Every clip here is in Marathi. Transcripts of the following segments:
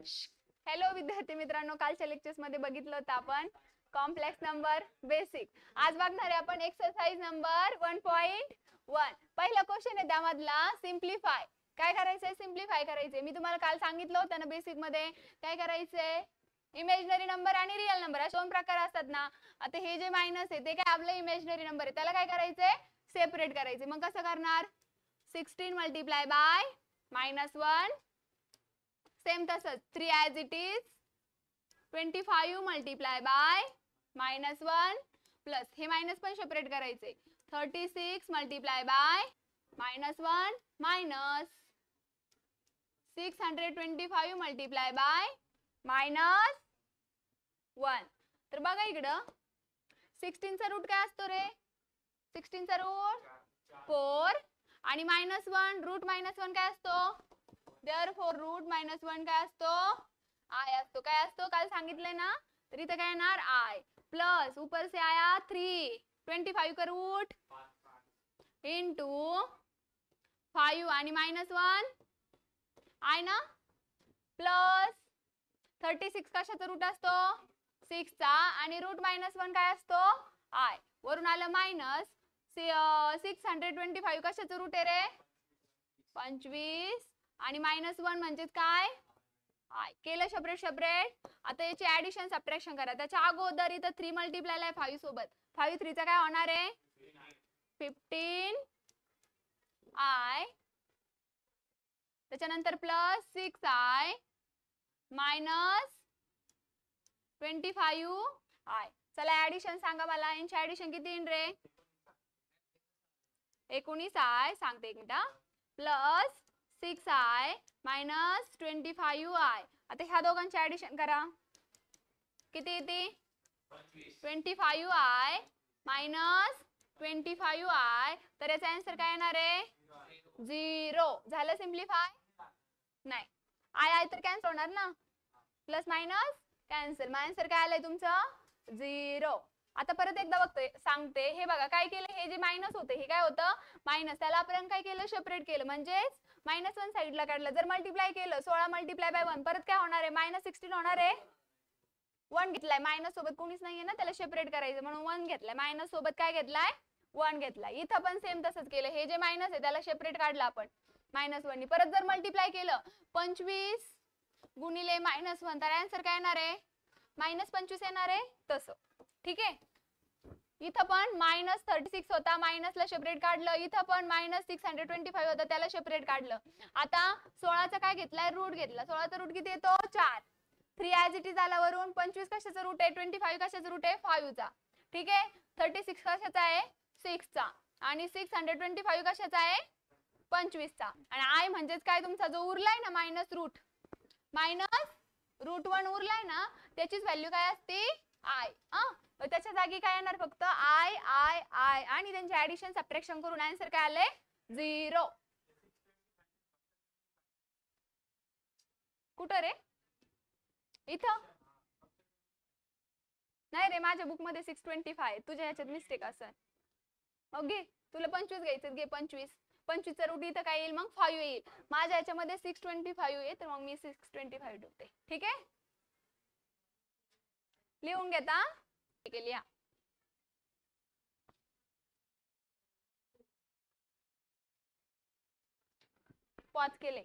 हॅलो विद्यार्थी मित्रांनो, कालच्या लेक्चर्स मध्ये बघितलं होतं आपण कॉम्प्लेक्स नंबर बेसिक. आज बघणार आहे आपण एक्सरसाइज नंबर 1.1. पहिला क्वेश्चन आहे त्यामधला सिम्प्लिफाय. काय करायचंय? सिम्प्लिफाय करायचंय. मी तुम्हाला काल सांगितलं होतं ना बेसिक मध्ये काय करायचंय, इमेजनरी नंबर आणि रिअल नंबर असे दोन प्रकार असतात ना. आता हे जे मायनस आहे ते काय आपलं इमेजनरी नंबर आहे, त्याला काय करायचंय, सेपरेट करायचंय. मग कसं करणार, 16 मल्टिप्लाय बाय -1, सेम तसंच 3 as it is 25 multiply by -1 plus हे मायनस पण सेपरेट करायचे 36 multiply by -1 minus 625 multiply by -1. तर बघा इकडं 16 चा रूट काय असतो रे, 16 चा रूट 4 आणि -1 रूट -1 काय असतो, therefore रूट -1 काय असतो, i असतो. काय असतो काल सांगितलंय ना, तर इथं काय येणार i प्लस ऊपर से आया 3, 25 का रूट इंटू 5 आणि -1 i ना, प्लस 36 कशाचा रूट असतो, 6 चा आणि रूट -1 काय असतो i. वरून आलं मायनस 625 कशाचं रूट आहे रे, 25 आणि -1 म्हणजे काय i. केलं सेपरेट सेपरेट. आता याची ऍडिशन सबट्रॅक्शन करा. त्याच्या अगोदर इथं 3 मल्टिप्लाय आहे 5 सोबत, 5 3 चा काय होणार आहे 15 i, त्याच्यानंतर प्लस 6 i मायनस 25 i. चला ऍडिशन सांगा मला, यांची ऍडिशन किती येईल रे, 19 i सांगते एक minute, plus 6 i minus 25 i. आता ह्या दोघांची ऍडिशन करा, किती येते 25 i मायनस 25 i. तर याचा आन्सर काय येणार आहे 0. झालं सिम्प्लिफाय, नाही i तर कॅन्सल होणार ना, प्लस मायनस कॅन्सल, मग आन्सर काय आलंय तुमचं 0. आता परत एकदा बघतोय सांगते, हे बघा काय केलं, हे जे मायनस होते हे काय होतं मायनस, त्याला आपण काय केलं सेपरेट केलं, म्हणजेच -1 साईडला काढलं. जर मल्टिप्लाय केलं 16 मल्टिप्लाय बाय 1 परत काय होणार आहे -16 होणार आहे. 1 घेतलाय, मायनस सोबत कोणीच नाहीये ना, त्याला सेपरेट करायचं म्हणून 1 घेतलाय, मायनस सोबत काय घेतलाय 1 घेतलाय. इथं पण सेम तसंच केलं, हे जे मायनस आहे त्याला सेपरेट काढलं आपण -1 नी. परत जर मल्टिप्लाय केलं 25 गुणिले -1 तर आन्सर काय येणार आहे -25 येणार आहे तसं. ठीक आहे, इथं पण -36 होता, मायनसला सेपरेट काढलं. इथं पण -625 होता, त्याला सेपरेट काढलं. आता 16चा काय घेतलाय रूट घेतला, 16चा रूट किती येतो 4, 3 ॲज इट इज आला. वरून 25 कशाचा रूट आहे 25 कशाचा रूट आहे 5 चा. ठीक आहे, 36 कशाचा आहे 6 चा आणि 625 कशाचा आहे 25 चा. आणि i म्हणजेच काय तुमचा जो उरलाय ना मायनस रूट 1 उरलाय ना, त्याचीच व्हॅल्यू काय असते i. त्याच्या जागी काय येणार फक्त i i i आणि त्यांचे ऍडिशन सबट्रॅक्शन करून आन्सर काय आले 0. कुठं रे, इथं नाही रे, माझ्या बुक मध्ये 625, तुझ्या ह्याच्यात मिस्टेक असेल. मग घे, तुला 25 घ्यायचं घे 25 चा रूट इथं काय येईल मग 5 येईल. माझ्या ह्याच्यामध्ये 625 आहे, तर मग मी 625 ठेवते. ठीक आहे, लिहून घेता, ठीक आहे लिहा. पाच केले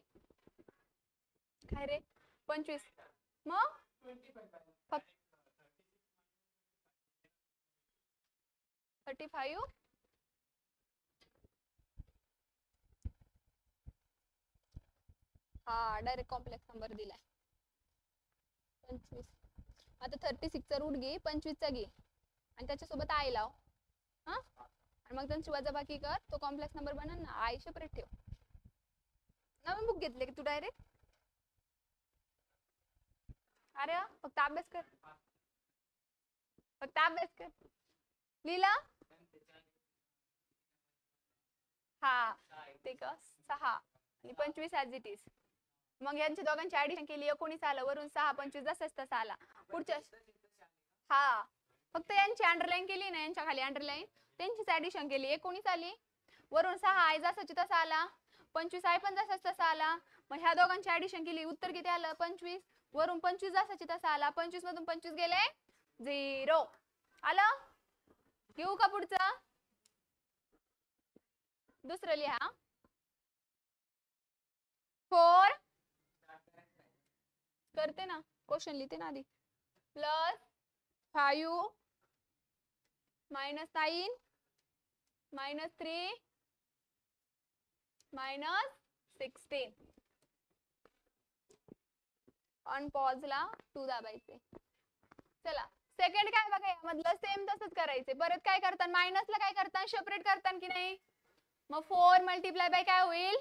काय रे 25, मग फक्त 35 हा डायरेक्ट कॉम्प्लेक्स नंबर दिलाय 25. आता 36 चा रूट घे, 25 चा घे आणि त्याच्यासोबत i लाव, हा, आणि मग त्यांची वजाबाकी कर, तो कॉम्प्लेक्स नंबर बनन ना. i सेपरेट ठेव. नवीन बुक घेतले की तू डायरेक्ट, अरे फक्त अभ्यास कर, फक्त अभ्यास कर. लिहिला हा, ते का 6 आणि 25 ॲज इट इज. मग यांच्या दोघांची ऍडिशन केली 19 आलं, वरून 6 25 जसंच तसं आला. पुढच्या हा, फक्त यांची अंडरलाईन केली ना, यांच्या खाली अंडरलाईन, त्यांचीच ऍडिशन केली 19 आली, वरून 6 i जसाची तसा आला, 25 i पण जसाच तसा आला. मग ह्या दोघांची ऍडिशन केली, उत्तर किती आलं 25. वरून 25 जसाची तसा आला, 25 मधून 25 गेले 0. आलं? घेऊ का पुढचं? दुसरं लिहा. 4 करते ना, क्वेश्चन लिहिते ना आधी. Plus 5 minus 9 minus 3 minus 16. On पॉजला 2 दाबायचे. चला सेकंड काय बघा, यामधलं सेम तसंच करायचे. परत काय करतात, मायनसला काय करतात, सेपरेट करतात की नाही. मग 4 मल्टिप्लाय बाय काय होईल,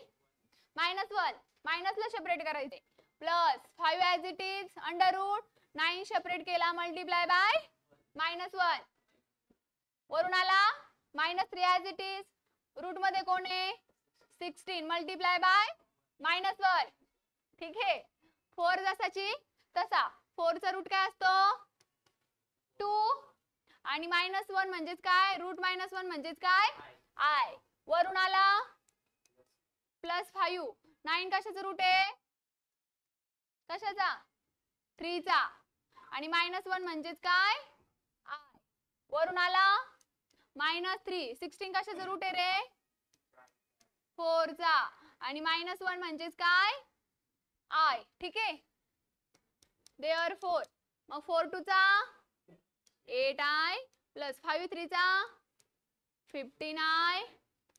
-1. मायनसला सेपरेट करायचे. Plus 5 as it is under root 9 separate केला मल्टिप्लाय बाय -1. वरून आला -3 ॲज इट इज. रूट मध्ये कोण आहे 16 मल्टिप्लाय बाय -1. ठीक आहे. 4 जसाची तसा. 4 चा रूट काय असतो 2 आणि -1 म्हणजेच काय, रूट -1 म्हणजेच काय I. वरून आला प्लस 5. 9 कशाचा रूट आहे, कशाचा 3 चा आणि -1 म्हणजेच काय I. वरून आला -3. 16 कशाचा रूट आहे रे 4 चा आणि -1 म्हणजेच काय I. ठीक आहे. Therefore मग 4 2 चा 8I प्लस 5 3 चा 15I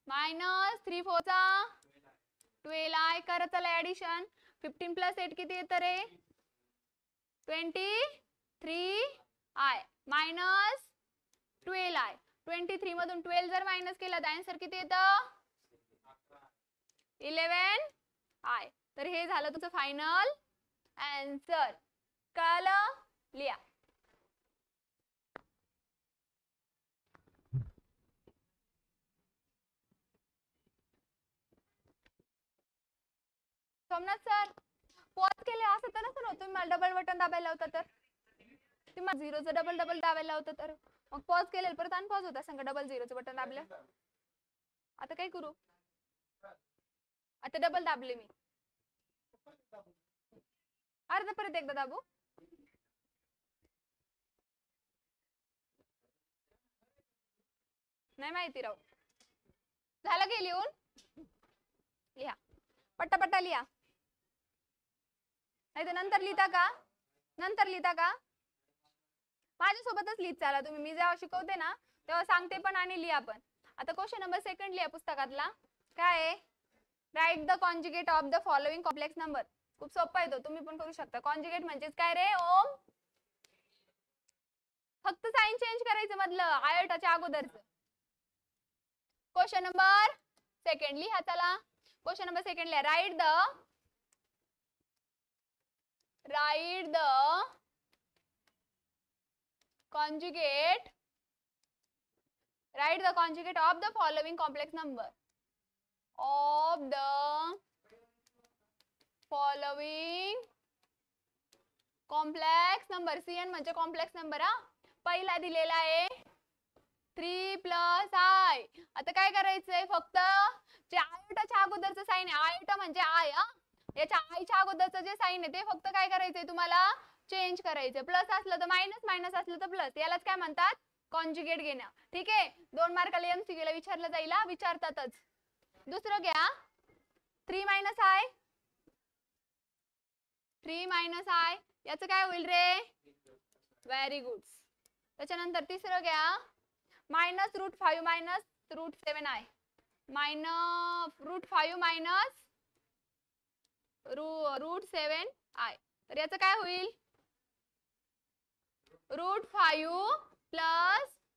मायनस 3 4 चा 12I. करत चला ऍडिशन. 15 प्लस 8 किती येतं रे 23I मायनस 12I. 23 मधून 12 जर मायनस केला तर आन्सर किती येतं 11I. तर हे झालं तुमचं फायनल आन्सर. कळलं? लिहा. सोमनाथ सर पॉज केले असं तर नसतं, तुम्ही मला डबल बटन दाबायला होता तर, तुम्ही 0चं डबल दाबायला होतं तर मग पॉज केले परत अनपॉज होता सांगा. डबल 0चं बटन दाबलं. आता काय करू, आता डबल दाबले मी. अर्धा परत एकदा दाबू. नाही माहिती राव. झालं की लिहून? लिहा पट्टा लिहा. नाही तर नंतर लिहिता का, नंतर लिहिता का माझ्यासोबतच लिहित चाला तुम्ही. मी जेव्हा शिकवते ना तेव्हा सांगते पण आणि लिहा पण. आता क्वेश्चन नंबर 2 लिहा पुस्तकातला. काय आहे, write the conjugate of the following complex number. खूप सोपा आहे तो, तुम्ही पण करू शकता. कॉन्जुगेट म्हणजेच काय रे ओम, फक्त साइन चेंज करायचं मधलं आयोटाच्या अगोदरचं. क्वेश्चन नंबर 2 लिहा चला. क्वेश्चन नंबर 2 लिहा. Write the conjugate of the following complex number. CN म्हणजे कॉम्प्लेक्स नंबर. हा पहिला दिलेला आहे 3 + I. आता काय करायचंय, फक्त जे आयोटाच्या अगोदरचं साइन आहे, आयोटा म्हणजे I. याच्या आईच्या अगोदरचं जे साइन आहे ते फक्त काय करायचंय तुम्हाला चेंज करायचं. प्लस असलं तर मायनस, मायनस असलं तर प्लस. यालाच काय म्हणतात कॉन्जुगेट घेणं. ठीक आहे. 2 मार्काला MCQ ला विचारलं जाईल, विचारतातच. दुसरं घ्या 3 - I. 3 - I याचं काय होईल रे, व्हेरी गुड. त्याच्यानंतर तिसरं घ्या -√5 - √7I. -√5 -√7I. तर याचं काय होईल √5 +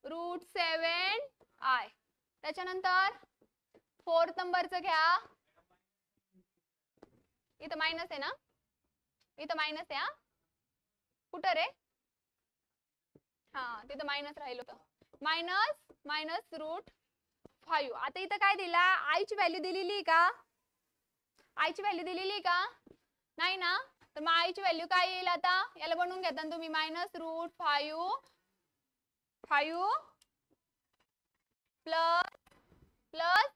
√7I. त्याच्यानंतर 4th नंबरचं घ्या. इथं मायनस आहे ना, इथं मायनस आहे. कुठं रे, हा तिथं मायनस राहिलं होतं. -√5. आता इथं काय दिला, आईची व्हॅल्यू दिलेली का, आईची व्हॅल्यू दिलेली का नाही ना. तर मग आईची व्हॅल्यू काय येईल, आता याला बनवून घेता तुम्ही -√5 प्लस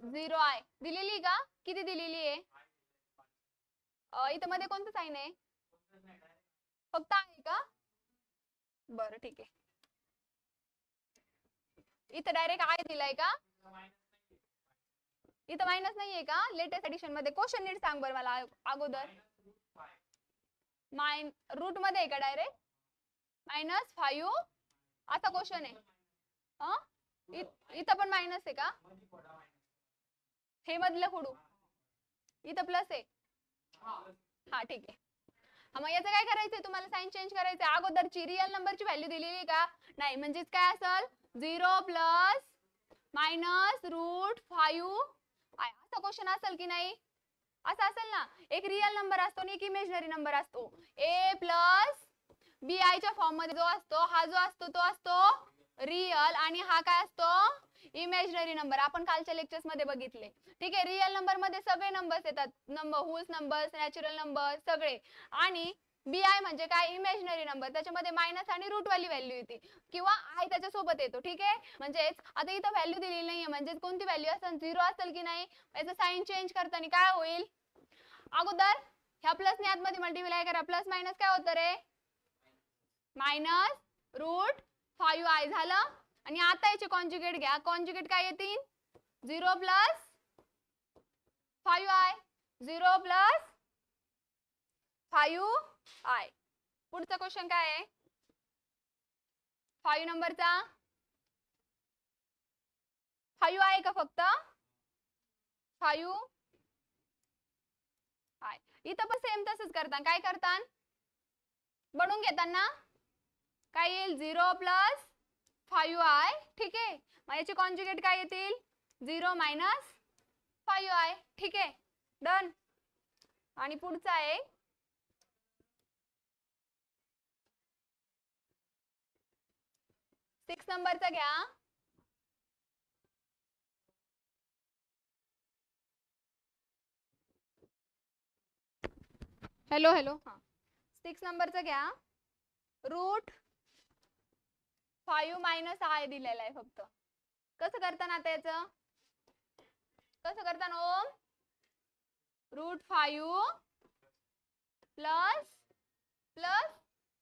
0I दिलेली का, किती दिलेली आहे. इथं मध्ये कोणतं साइन आहे फक्त आहे का? बरं ठीक आहे. इथं डायरेक्ट आय दिलाय का? इथं मायनस नाहीये का? लेटेस्ट एडिशन मध्ये क्वेश्चन नीट सांग बरं मला अगोदर. रूट मध्ये आहे का डायरेक्ट? -5 असा क्वेश्चन आहे. इथं पण मायनस आहे का? हे मधलं फोडू, इथं प्लस आहे. हा ठीक आहे. मग याचं काय करायचंय तुम्हाला? साइन चेंज करायचंय. अगोदरची रिअल नंबरची व्हॅल्यू दिलेली का? नाही. म्हणजेच काय असेल? 0 प्लस -√5 असा क्वेश्चन असेल की नाही? असं असेल ना. एक रिअल नंबर असतो आणि एक इमेजनरी नंबर असतो. ए प्लस बी आय च्या फॉर्म मध्ये जो असतो, हा जो असतो तो असतो रिअल आणि हा काय असतो? Imaginary number. आपण कालच्या लेक्चर्स मध्ये बघितले. ठीक आहे. रिअल नंबर मध्ये सगळे नंबर्स येतात. होल्स नंबर्स, नॅचरल नंबर सगळे. आणि बी आय म्हणजे काय? Imaginary number. त्याच्यामध्ये मायनस आणि रूट वाली व्हॅल्यू येते किंवा आय त्याच्या सोबत येतो. ठीक आहे. म्हणजेच आता इथं व्हॅल्यू दिलेली नाहीये. म्हणजे कोणती व्हॅल्यू असेल? 0 असेल की नाही? याचं साइन चेंज करताना काय होईल? अगोदर ह्या प्लस ने आतमध्ये मल्टिप्लाय करा. प्लस मायनस काय होतं रे? -√5i झालं. आणि आता याचे कॉन्जुगेट घ्या. कॉन्जुगेट काय येतील? 0 प्लस 5i. 0 plus 5i. पुढचा क्वेश्चन काय आहे? 5 नंबरचा 5 आहे का फक्त? 5 आहे. इथं पण सेम तसंच करता. काय करता? बनवून घेताना काय येईल? 0 प्लस 5i. ठीक आहे. मग याचे कॉन्जुगेट काय येतील? 0 मायनस 5i. ठीक आहे. डन. आणि पुढचा आहे 6 नंबरचा घ्या. Hello hello. हा 6 नंबरचा घ्या. √5 मायनस आय दिलेला आहे फक्त. कसं करताना आता याचं? कसं करताना ओम? √5 प्लस प्लस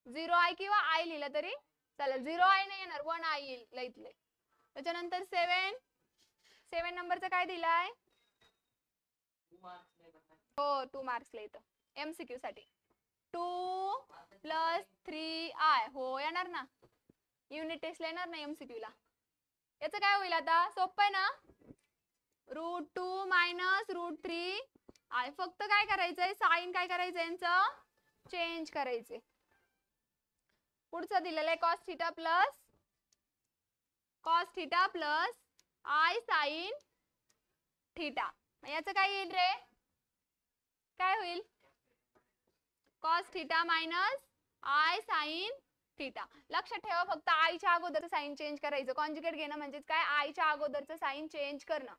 0i किंवा आय लिहिलं तरी चालेल. 0i नाही येणार, 1i येईल लईतले. त्याच्यानंतर 7 नंबरचा काय दिलाय? हो 2 मार्क्सला येतं MCQ साठी. 2 प्लस 3i हो येणार ना. युनिट टेस्टला येणार ना MCQ ला. याचं काय होईल आता? सोपं आहे ना. √2 मायनस √3i. फक्त काय करायचंय? साइन काय करायचंय? यांचं चेंज करायचे. पुढचं दिलेलं आहे cos theta plus i sine theta. याचं काय येईल रे? काय होईल? cos theta minus i sine theta. लक्षात ठेवा फक्त आयच्या अगोदरचं साइन चेंज करायचं. कॉन्जुगेट घेणं म्हणजे काय? आयच्या अगोदरचं साइन चेंज करणं.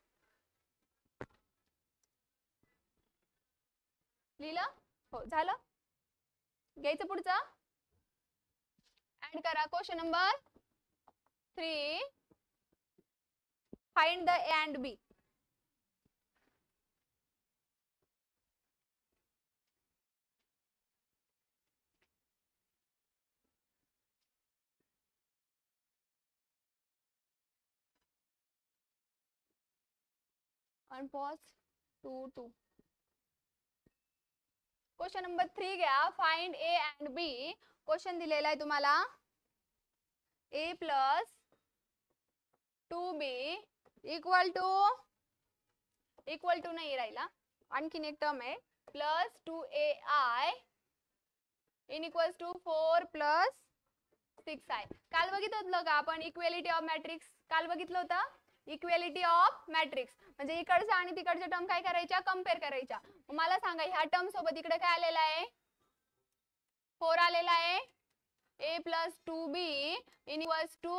लिहिलं? हो झालं. घ्यायचं पुढचं. ऍड करा. Question number 3. Find the A and B. Unpause 2. Question number 3 घ्या. Find A and B. Question दिलेला आहे तुम्हाला. A plus 2B equal to नाही राहिला. आणखीन एक टर्म आहे plus 2AI in equals to 4 plus 6i. काल बघितलं होतं का आपण इक्वेलिटी ऑफ मॅट्रिक्स? काल बघितलं होतं इक्वेलिटी ऑफ मॅट्रिक्स. म्हणजे इकडच्या आणि तिकडच्या टर्म काय करायच्या? कम्पेअर करायच्या. मला सांगा ह्या टर्म सोबत इकडे काय आलेला आहे? 4 आलेला आहे. A plus 2B in equals to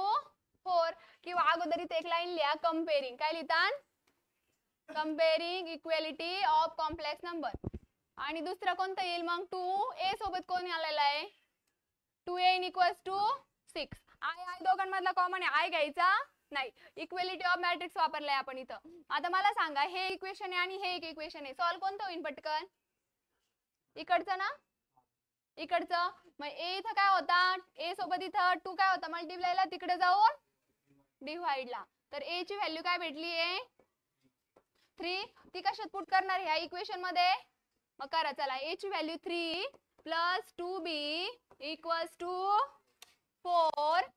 4. किंवा अगोदर इथे एक लाईन लिहा कम्पेअरिंग. काय लिहितात? Comparing equality of complex number. आणि दुसरं कोणतं येईल मग? 2A सोबत कोण आलेला आहे? 2A in equals to 6. I दोघांमधला कॉमन आहे. आय घ्यायचा नाही. इक्वेलिटी ऑफ मॅट्रिक्स वापरलाय आपण इथं. आता मला सांगा हे इक्वेशन आहे आणि हे एक इक्वेशन आहे. सॉल्व कोणतं होईल पटकन? इकडचं ना. इकडचं, मग ए इथं काय होता, ए सोबत इथं 2 काय होता मल्टिप्लायला, तिकडे जाऊन डिव्हाइडला. तर ए ची व्हॅल्यू काय भेटली आहे 3. ती कशात पुट करणार ह्या इक्वेशन मध्ये, मग करा चला. ए ची value 3 plus 2b equals to 4.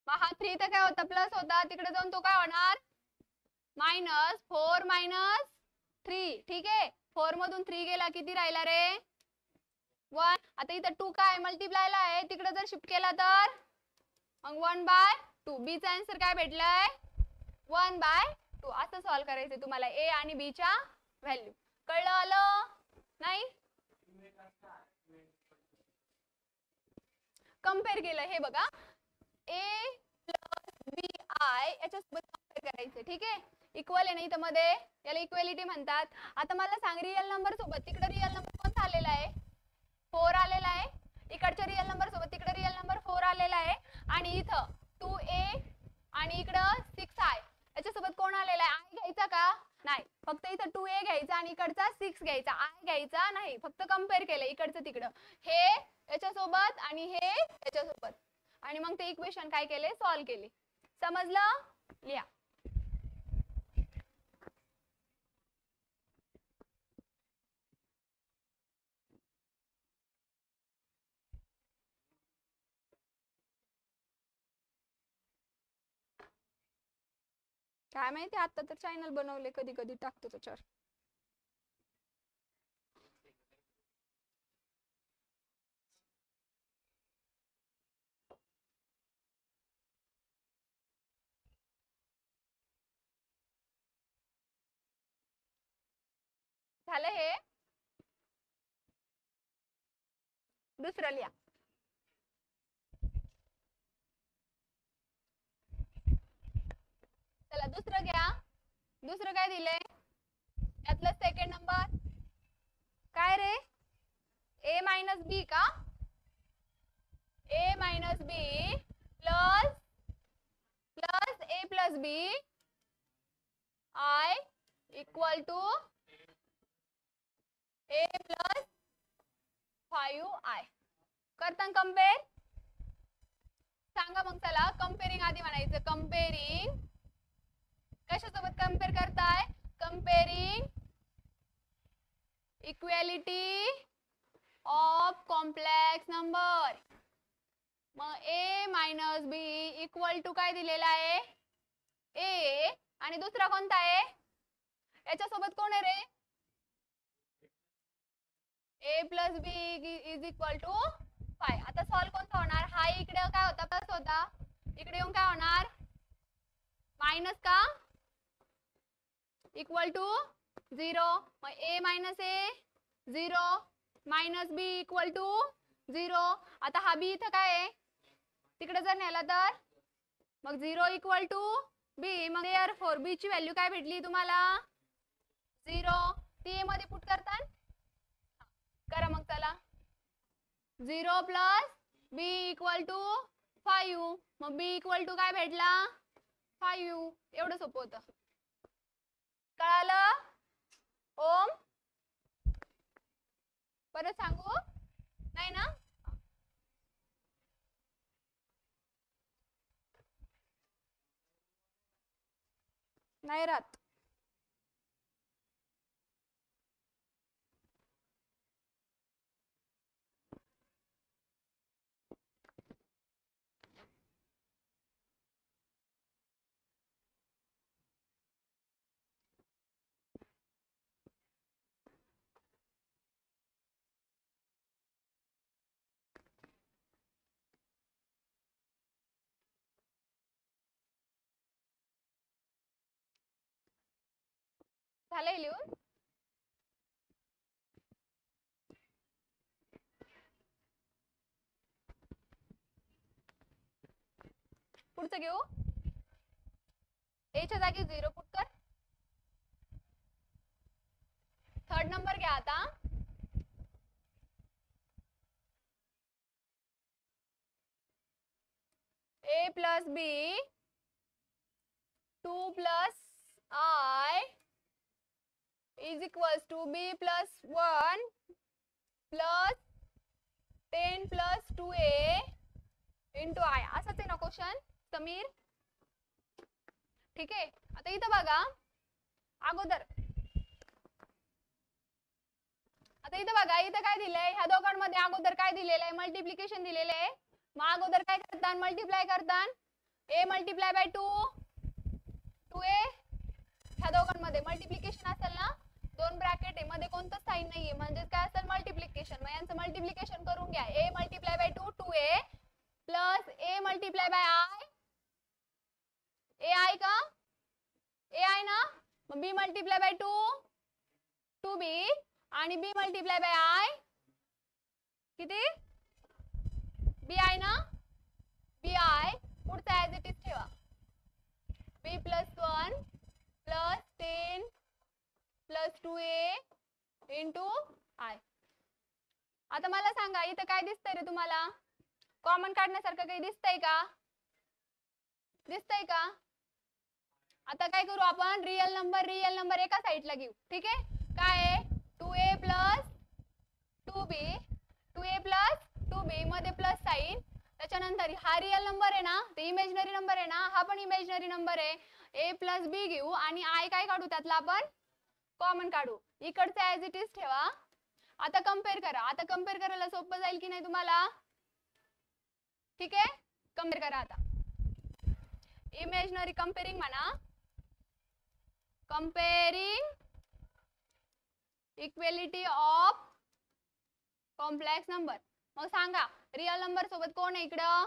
मग हा 3 तर काय होता प्लस होता, तिकडे जाऊन तो काय होणार -4 मायनस 3. ठीक आहे, 4 मधून 3 गेला, किती राहिला रे 1. आता इथं 2 काय मल्टिप्लायला आहे, तिकडे जर शिफ्ट केला तर मग 1/2. बी चा आन्सर काय भेटलाय 1/2. असं सॉल्व करायचं तुम्हाला ए आणि बी च्या व्हॅल्यू. कळलं आलं नाही, कम्पेअर केलं हे बघा, ए प्लस बी आय याच्यासोबत कम्पेअर करायचं. ठीक आहे, इक्वल आहे ना इथं मध्ये, याला इक्वेलिटी म्हणतात. आता मला सांग रिअल नंबर सोबत तिकडे रिअल नंबर कोणता आलेला आहे 4 आलेला आहे, इकडच्या रिअल नंबर सोबत तिकडे रिअल नंबर 4 आलेला आहे, आणि इथं 2a आणि इकडं 6i याच्यासोबत कोण आलेला आहे, आय घ्यायचा का नाही, फक्त इथं 2a घ्यायचा आणि इकडचा 6 घ्यायचा, आय घ्यायचा नाही, फक्त कम्पेअर केलं इकडचं तिकडं, हे याच्यासोबत आणि हे याच्यासोबत, आणि मग ते इक्वेशन काय केले सॉल्व केले. समजलं, लिहा. काय माहिती, आता तर चॅनल बनवले, कधी कधी टाकतो त्याच्यावर. झालं हे, दुसरं लिहा. चला दुसरं घ्या. दुसरं काय दिलंय, यातलं सेकंड नंबर काय रे, ए मायनस बी का, A minus B plus plus A plus B I equal to A plus 5i. करता कम्पेअर, सांगा मग. चला कम्पेअरिंग आधी म्हणायचं, कम्पेअरिंग कशासोबत कम्पेअर करताय, comparing equality of complex number. मग A minus B equal to काय दिलेला आहे ए, आणि दुसरा कोणता आहे याच्यासोबत कोण आहे रे, A plus B is equal to 5. आता सॉल्व कोणता होणार, हा इकडे काय होता प्लस होता, इकडे येऊन काय होणार मायनस का, इक्वल टू 0. मग A minus A 0 minus B equal to 0. आता हा बी इथं काय आहे, तिकडे जर नेला तर मग 0 इक्वल टू बी. मग देअरफॉर बी ची व्हॅल्यू काय भेटली तुम्हाला 0. ती ए मध्ये पुट करता करा मग. चला 0 प्लस बी इक्वल टू 5. मग बी इक्वल टू काय भेटला 5. एवढं सोपं होतं. कळालं ओम, परत सांगू नाही ना, नाही राहत. झालं हे लिहून, पुढचं घेऊ. ए च्या जागी 0 पुट कर. थर्ड नंबर घ्या आता. A plus B 2 plus I is equals to b plus 1 plus 2a into I असंच आहे ना क्वेश्चन समीर. ठीक आहे. आता इथं बघा अगोदर, आता इथं बघा इथं काय दिलंय, ह्या दोघांमध्ये अगोदर काय दिलेलं आहे, मल्टिप्लिकेशन दिलेलं आहे. मग अगोदर काय करतात, मल्टिप्लाय करतात. a multiply by 2a. ह्या दोघांमध्ये मल्टिप्लिकेशन असेल ना, दोन ब्रॅकेट आहे मध्ये कोणतं साइन नाहीये म्हणजे काय असेल मल्टिप्लिकेशन. मग यांचं मल्टिप्लिकेशन करून घ्या. a multiply by 2a plus a multiply by I का ai ना. मग b मल्टिप्लाय बाय 2b आणि b मल्टिप्लाय बाय आय किती bi ना. bi पुढचा ऍज इट इज ठेवा. b plus 1 plus 10 plus 2a into I. आता मला सांगा इथं काय दिसतंय रे तुम्हाला, कॉमन काढण्यासारखं काही दिसतंय का, दिसतंय का. आता काय करू आपण, रियल नंबर एका साइडला घेऊ. ठीक आहे. काय आहे 2a प्लस 2b मध्ये प्लस साइन. त्याच्यानंतर हा रियल नंबर आहे ना, ते इमेजनरी नंबर आहे ना, हा पण इमेजनरी नंबर आहे. a प्लस b घेऊ आणि आय काय काढू त्यातला आपण कॉमन काढू. इकडचं ऍज इट इज ठेवा. आता कम्पेअर करा. आता कम्पेअर करायला सोपं जाईल की नाही तुम्हाला. ठीक आहे. कम्पेअर करा. आता इमेजनरी कम्पेअरिंग म्हणा, comparing equality of complex number. मग सांगा रियल नंबर सोबत कोण आहे इकडं,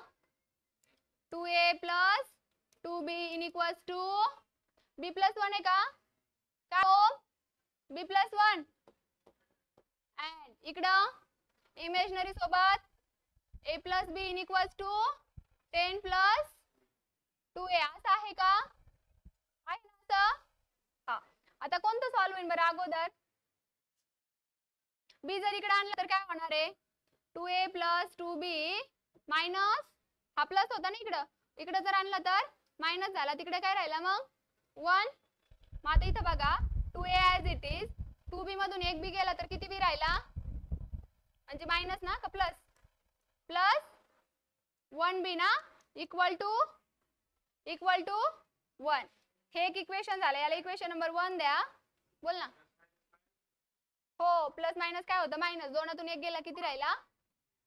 2a plus 2b in equals to b plus 1 आहे का, काय हो b प्लस 1. अँड इकडं इमेजनरी सोबत a plus b in equals to 10 plus 2a असं आहे का, आहे ना असं. हा. आता कोणतं सॉल्व होईल बरं, अगोदर b जर इकडे आणलं तर काय होणार आहे, 2a प्लस 2b मायनस हा प्लस होता ना इकडे जर आणला तर मायनस झाला, तिकडे काय राहिला मग 1. मग आता इथं बघा 2a as it is, 2b मधून एक बी गेला तर किती बी राहिला म्हणजे मायनस ना का प्लस, प्लस 1b ना इक्वल टू 1. हे एक इक्वेशन झालं. याला इक्वेशन नंबर 1 द्या. बोल ना. हो प्लस मायनस काय होतं मायनस, दोनातून एक गेला किती राहिला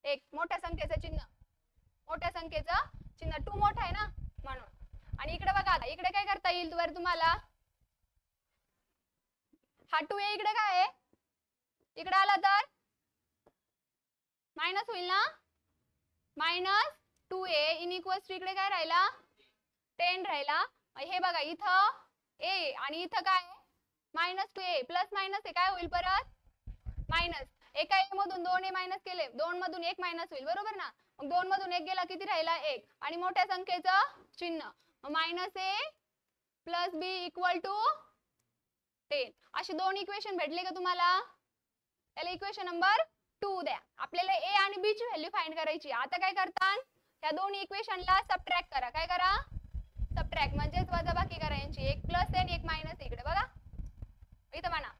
1. मोठ्या संख्येचं चिन्ह, मोठ्या संख्येचं चिन्ह 2 मोठा आहे ना म्हणून. आणि इकडे बघा आता इकडे काय करता येईल वर तुम्हाला, हा 2a इकडे काय आहे, इकडे आला तर मायनस होईल ना, minus 2a in equals to इकडे काय राहिला 10 राहिला. हे बघा इथं a आणि इथं काय मायनस 2a प्लस मायनस हे काय होईल परत मायनस. एका a मधून 2a मायनस केले, 2 मधून 1 मायनस होईल बरोबर ना. मग 2 मधून 1 गेला किती राहिला 1 आणि मोठ्या संख्येचं चिन्ह minus a plus b equal to 10. अशी दोन इक्वेशन भेटले का तुम्हाला. त्याला इक्वेशन नंबर 2 द्या. आपल्याला a आणि b ची व्हॅल्यू फाइंड करायची. आता काय करतात, या दोन इक्वेशनला सबट्रॅक्ट करा. काय करा, सबट्रॅक्ट म्हणजेच वजाबाकी करा यांची. एक प्लस आणि एक मायनस इकडे बघा इथं म्हणा.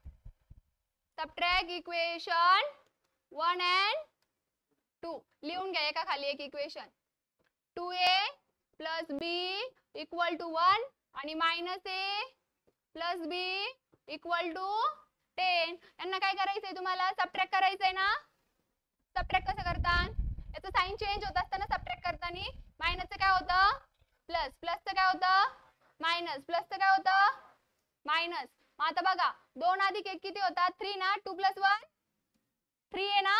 सबट्रॅक्ट इक्वेशन 1 and 2 लिहून घ्या एका खाली एक equation. 2a plus b equal to 1 आणि minus a plus b equal to 10. यांना काय करायचंय तुम्हाला, सबट्रॅक्ट करायचंय ना. सबट्रॅक्ट कसं करतात, याचं साइन चेंज होत असताना सबट्रॅक्ट करताना मायनसचं काय होतं प्लस, प्लसचं काय होतं मायनस, प्लसचं काय होतं मायनस. मग आता बघा 2 अधिक 1 किती होतात 3 ना, 2 प्लस 1 3 आहे ना.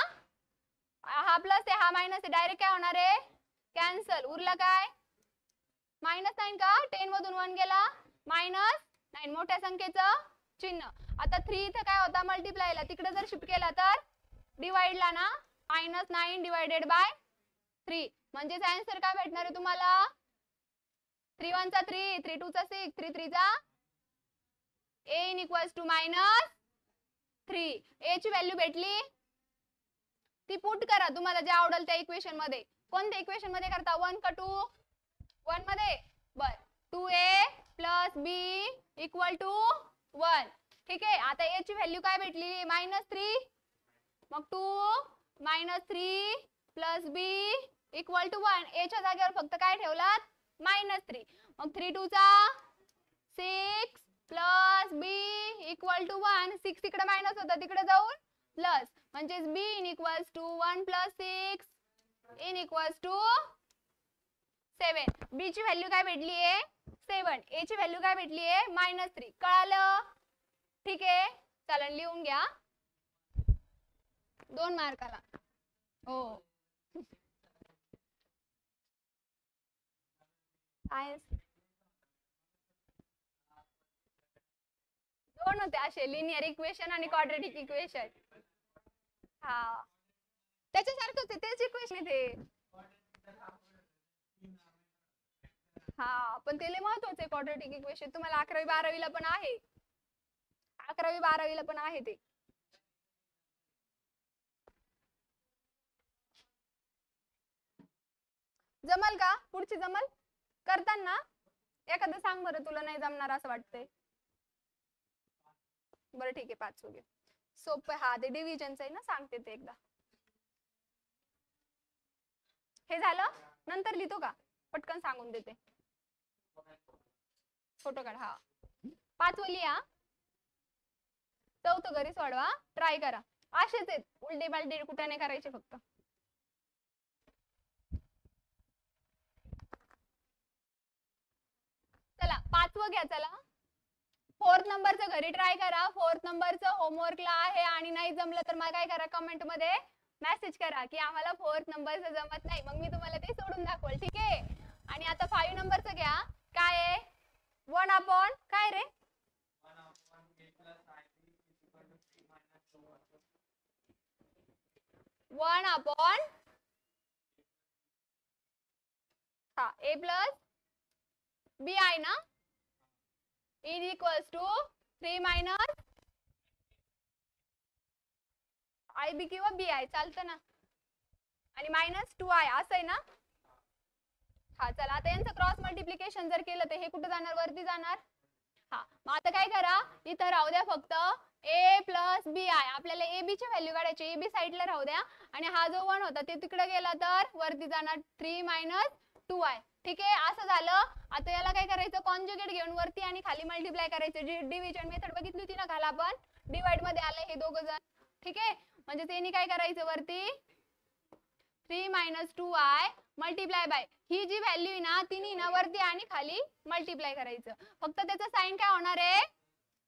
हा प्लस आहे हा मायनस आहे, डायरेक्ट काय होणार आहे कॅन्सल. उरला काय मायनस 9 का, 10 मधून 1 गेला मायनस 9 मोठ्या संख्येचं चिन्ह. आता 3 इथं काय होता मल्टिप्लायला, तिकडे जर शिफ्ट केला तर डिवाइडला ना मायनस 9 डिवाइडेड बाय 3. म्हणजेच आन्सर काय भेटणार आहे तुम्हाला 3 1 चा 3, 3 2 चा 6, 3 3 चा a in equals to minus 3. a ची व्हॅल्यू भेटली, ती पुट करा तुम्हाला जे आवडेल त्या इक्वेशन मध्ये. कोणत्या इक्वेशन मध्ये करता 1 का 2, 1 मध्ये बर. 2a plus b equal to 1. ठीक आहे. आता a ची व्हॅल्यू काय भेटली मायनस 3, मग 2 minus 3 plus b equal to 1. A च्या जागेवर फक्त काय ठेवलात? -3. मग 3 2 चा 6 प्लस बी इक्वल टू 1. 6 तिकडे मायनस होता, तिकडे जाऊन प्लस, म्हणजे b in equals to 1 plus 6 in equals to 7. B ची व्हॅल्यू काय भेटली आहे? 7. ए ची व्हॅल्यू काय भेटली आहे? -3. कळालं? ठीक आहे, चला लिहून घ्या 2 मार्काला. हो दोन होते असे, लिनियर इक्वेशन आणि क्वाड्रॅटिक इक्वेशन. हा त्याच्यासारखंच आहे, तेच इक्वेशन आहे ते. हा पण ते लय महत्वाचं आहे क्वाड्रॅटिक इक्वेशन. तुम्हाला 11वी 12वीला पण आहे, 11वी 12वीला पण आहे ते. जमल का? पुढची जमल करताना? एखादं सांग बरं तुला नाही जमणार असं वाटतंय. बरं ठीक आहे, 5 हो गया. सोपं. हा ते डिव्हिजनचं आहे ना, सांगते ते एकदा. हे झालं, नंतर लिहितो का? पटकन सांगून देते. फोटो काढ. हा 5वं लिहा, 4थं घरी सोडवा, ट्राय करा. असेच आहेत, उलटे पालटे कुठे नाही करायचे फक्त. चला 5वं घ्या. चला 4th नंबरचं घरी ट्राय करा. 4th नंबरचं होमवर्कला आहे, आणि नाही जमलं तर मग काय करा, कमेंट मध्ये मेसेज करा की आम्हाला 4th नंबरचं जमत नाही, मग मी तुम्हाला ते सोडून दाखवल. ठीक आहे. आणि आता 5 नंबरचं घ्या. काय आहे? 1 अपॉन काय रे? 1 अपॉन हा ए प्लस बी आहे ना, is equals to 3 minus i b किंवा बी आय चालतं ना, आणि -2i असं आहे ना. हा चला आता यांचं क्रॉस मल्टिप्लिकेशन जर केलं तर हे कुठे जाणार? वरती जाणार. हा मग आता काय करा, इथं राहू द्या फक्त ए प्लस बी आय. आपल्याला ए बी ची व्हॅल्यू काढायची, ए बी साईडला राहू द्या, आणि हा जो 1 होता ते तिकडे गेला तर वरती जाणार 3 - 2i. ठीक आहे, असं झालं. आता याला काय करायचं? कॉन्जुगेट घेऊन वरती आणि खाली मल्टिप्लाय करायचं. डिव्हिजन मेथड बघितली होती ना काल आपण, डिवाइड मध्ये आले हे दोघं जण. ठीक आहे, म्हणजे त्यांनी काय करायचं? वरती 3 - 2i मल्टिप्लाय बाय ही जी व्हॅल्यू आहे ना, तिने ना वरती आणि खाली मल्टिप्लाय करायचं. फक्त त्याचं साइन काय होणार आहे?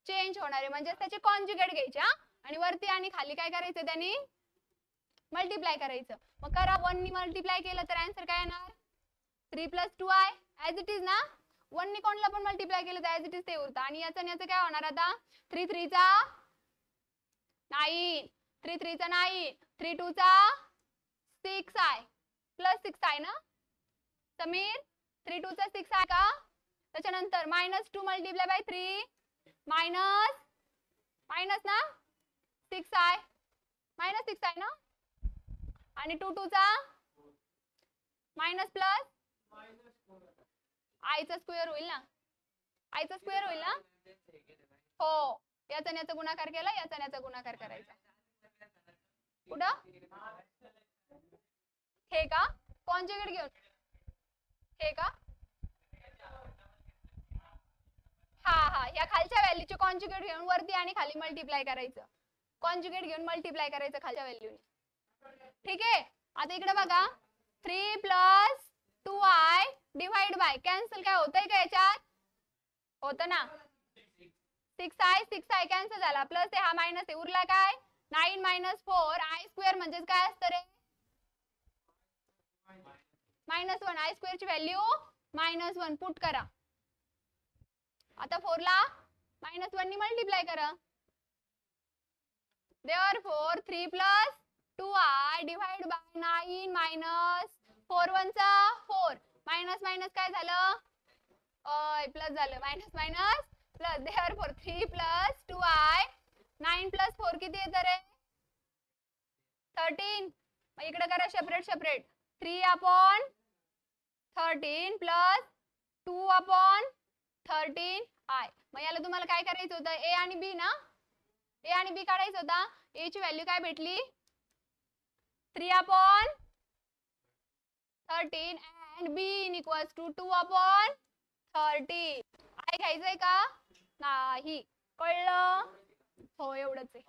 चेंज होणार आहे, म्हणजे त्याचे कॉन्जुगेट घ्यायचे आणि वरती आणि खाली काय करायचं? त्यांनी मल्टिप्लाय करायचं. मग करा, 1 नी मल्टिप्लाय केलं तर आन्सर काय येणार? 3 + 2i ऍज इट इज ना. 1 नी कोणला पण मल्टिप्लाय केलं तर ऍज इट इज ते उरतं. आणि याचं काय होणार आता? 3 3 चा 9, 3 3 चा 9, 3 2 चा 6i प्लस 6i ना समीर. 3 2 चा 6i का? त्याच्यानंतर -2 मल्टिप्लाय बाय 3 मायनस ना 6i -6i ना, आणि 2 2 चा मायनस प्लस आयचा स्क्वेअर होईल ना, आयचा स्क्वेअर होईल ना. हो, याचा याचा गुणाकार केला, याचा याचा गुणाकार करायचा. कुठं हे का? कॉन्जुगेट घेऊन हे का? हा या खालच्या व्हॅल्यूचे कॉन्जुगेट घेऊन वरती आणि खाली मल्टिप्लाय करायचं. कॉन्जुगेट घेऊन मल्टिप्लाय करायचं खालच्या व्हॅल्यूने. ठीक आहे, आता इकडे बघा 3 + 2i डिवाइड बाय कॅन्सल काय होतंय का याच्यात? होतं ना. 6i कॅन्सल झाला, प्लस हा मायनस आहे, उरला काय? 9 - 4 i स्क्वेअर म्हणजेच काय असतं रे? -1. i स्क्वेअर ची व्हॅल्यू -1 पुट करा. आता 4 ला -1 नी मल्टिप्लाय करा. Therefore 3 + 2i डिवाइड बाय 9 - 4 1 चा 4 मायनस काय झालं? प्लस झालं, मायनस प्लस. Therefore 3 + 2i 9 + 4 किती येतं रे? 13. मग इकडे करा सेपरेट 3/13 + 2/13i. मग याला तुम्हाला काय करायचं होतं? ए आणि बी ना, ए आणि बी काढायचं होता. ए ची व्हॅल्यू काय भेटली? 3/13 13 and b equals to 2/30. I घ्यायचंय का नाही, कळलं? हो एवढंच आहे.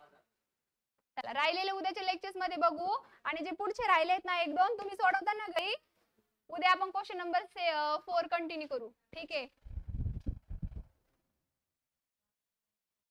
चला राहिलेले उद्याच्या लेक्चर्स मध्ये बघू, आणि जे पुढचे राहिलेत ना 1-2 तुम्ही सोडवता ना घरी, उद्या आपण क्वेश्चन नंबर 4 कंटिन्यू करू. ठीक आहे.